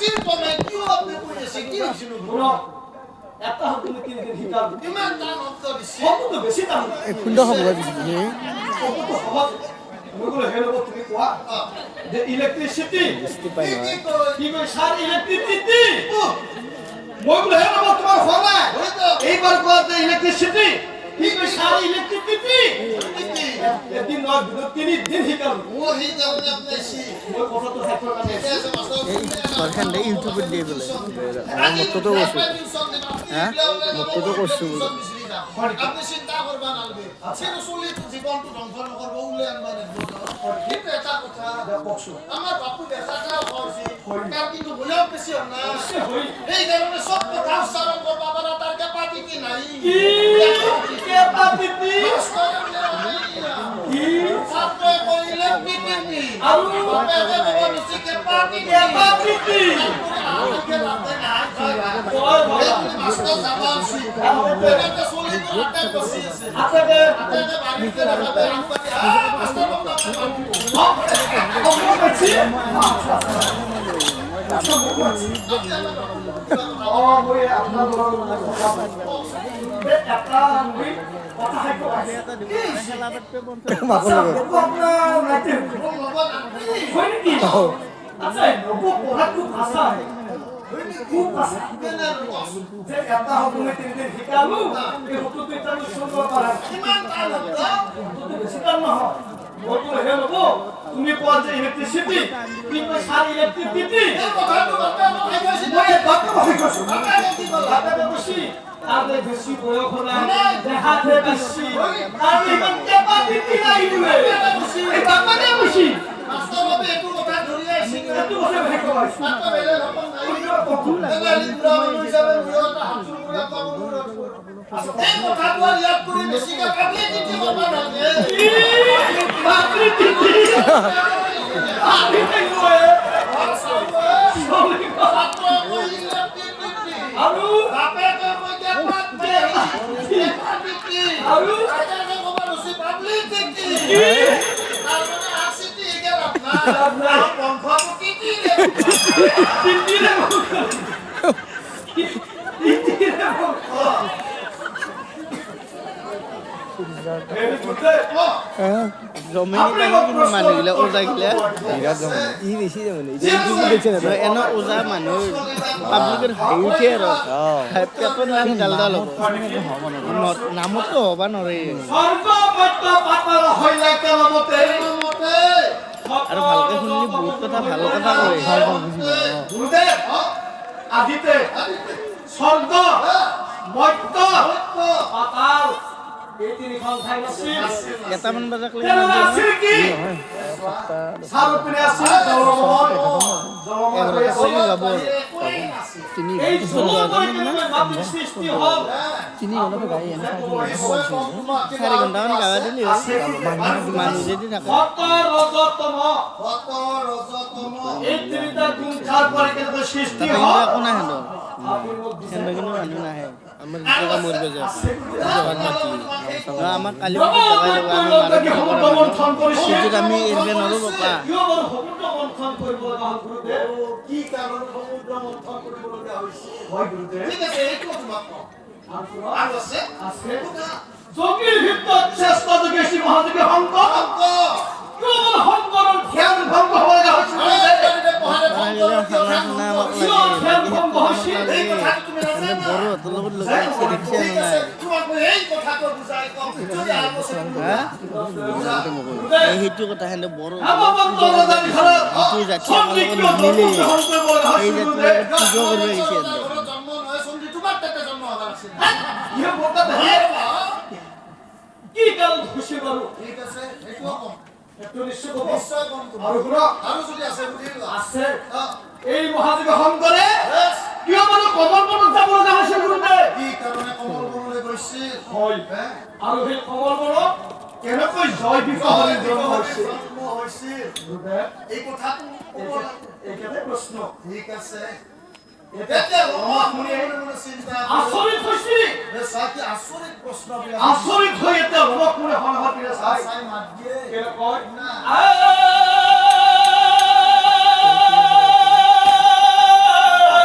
আছিল কমে কিয় আপনি কইছে কি হইছিল শুনো এটা হল তুমি তিনদিন শিকাল ইমান টান অন্ত দিছে কত বেশি দাম এই খুন্দা খাব দিছে কত সহজ মগুলো হেলব তুমি কোয়া যে ইলেকট্রিসিটি বুঝতে পাই না কি কই সার ইলেকট্রিসিটি মগুলো হেলব তোমার হলা এইবার কোয়া যে ইলেকট্রিসিটি কি কই সার ইলেকট্রিসিটি এদিন নয় তিন দিন শিকাল ওহি যাবে আপনি সি মই কথা তো ছাত্র কানে এসে মাস্টার সরকার নেই ইউটিউবে দিয়ে বলে মত তো করছো হ্যাঁ মত তো করছো আপনি চিন্তা করবা নালগে সেটা চলি তো জীবনটো ধ্বংস নকরব উলে আনবা নেব কিন্তু এটা কথা আমার বাপু বেটাটা কইছি তার কিন্তু বলেও বেশি হল না এই কারণে সব কথা উচ্চারণ করবা বাবা তার ক্যাপাসিটি নাই ক্যাপাসিটি কি ছাত্র কইলে পিপিটি আর বাবা এবে বলছি ক্যাপাসিটি আমাকে রাতে না ওই মাস্টার জামালছি এটা চলি তো আটটা বসি আছে আপনাদের বাড়িতে রাখবে মাস্টার বাবা তুমি কোয়া যে ইলেকট্রিসিটি কিন্তু সার ইলেকট্রিসিটি তাদের বেশি বয়স হলে দেখাতে বেশি আর ইমান ক্যাপাসিটি নাই দিবে এই বাবাকে বেশি মাস্টার বাবা একটু কথা ধরি আইছি একটু কথা ভাই কই মাস্টার বেলে রকম নাই এবারে পুরা মানুষ হিসাবে মুরটা হাতুর মুরা বাবুর এই কথা বল ইয়াদ করে বেশি কা কাবলে দিতে বাবা না বাপরে দিদি আরে কই আর সামনে সরি ছাত্র কইলে পিপিটি আলু বাপে তো কই ক্যাপাসিটি আলু আরে গোবা রসি পাবলিক দেখি আর মানে আসিটি গেল না বংশ পিপিটি দিদি রে দিদি রে জমিন কিন্তু মানুহগিলা ওজা গিলা বিৰাট জমে ই বেছি জমে ইউটিউবে দেখছে না এনে ওজা মানুহ পাব্লিকের হাই উঠে আৰু পেটৰ নাম ডাল হ'ব নামতো হ'বা নৰে স্বৰ্গ মধ্য পাতাল হইলা কেমতে আৰু ভালকে শুনিলে বহুত কথা ভাল কথা কয় গুরুদেব আদিতে স্বর্গ মধ্য পাতাল এই তিনিখন ঠাই আছিল এটামান বজাক লৈ তেনে আছিল কি সারুপিনে আছিল জলমহল যাব তিনি এই জলমহল মাটির সৃষ্টি হল তিনি অলপ গাই এনে 4 ঘণ্টামান গাৱা দিলি মানুহ যদি থাকে কত রজতম এই তিনিটা গুণ খার পরে কিন্তু সৃষ্টি তাতে হল একো নাহে ন সেন্দা কিন্তু মানুহ নাহে আমাৰ জায়গা মৰিব যায় জগাত মাতি আমাক কালি যদি আমি এৰিব নোৱাৰো বাপা কি কাৰণে সমুদ্ৰ মন্থন কৰিবলগীয়া হৈছে ঠিক আছে এইটো তোমাক আৰু আছে যোগীর ভিতর শ্রেষ্ঠ যোগী শ্রী মহাযোগী শঙ্কর শঙ্করের ধ্যান ভঙ্গ হয়ে যাচ্ছে বড় তোর লগত লগাইছে দেখছে না এই সেইটো কথা হেনে বড় সেইটো জাতি নিমিলে এই জাতি পুজো কৰিব গৈছে জন্ম নহয় সন্ধি তোমাৰ তাতে জন্ম হবা আছে কি কারণ খুশি করো ঠিক আছে এইটো কম একটু নিশ্চয় কব নিশ্চয় কম আর শুনো আৰু যদি আছে বুঝিলা আছে এই মহাযোগী শঙ্কৰে কিয় বলো কমল বনত যাব লগা হৈছে গুৰুদেৱ কি কাৰণে কমল বনলৈ গৈছিল হয় আৰু সেই কমল বনত কেনেকৈ জয় বিবাহৰ জন্ম হৈছিল গুৰুদেৱ এই কথাটো একেবাৰে প্ৰশ্ন ঠিক আছে এতিয়া মনে চিন্তা আচৰিত হৈছি সাথে আচৰিত প্ৰশ্ন আচৰিত হৈ এতিয়া ৰমক মনে সংঘাত দিলে চাই চাই মাত দিয়ে কেনেকৈ না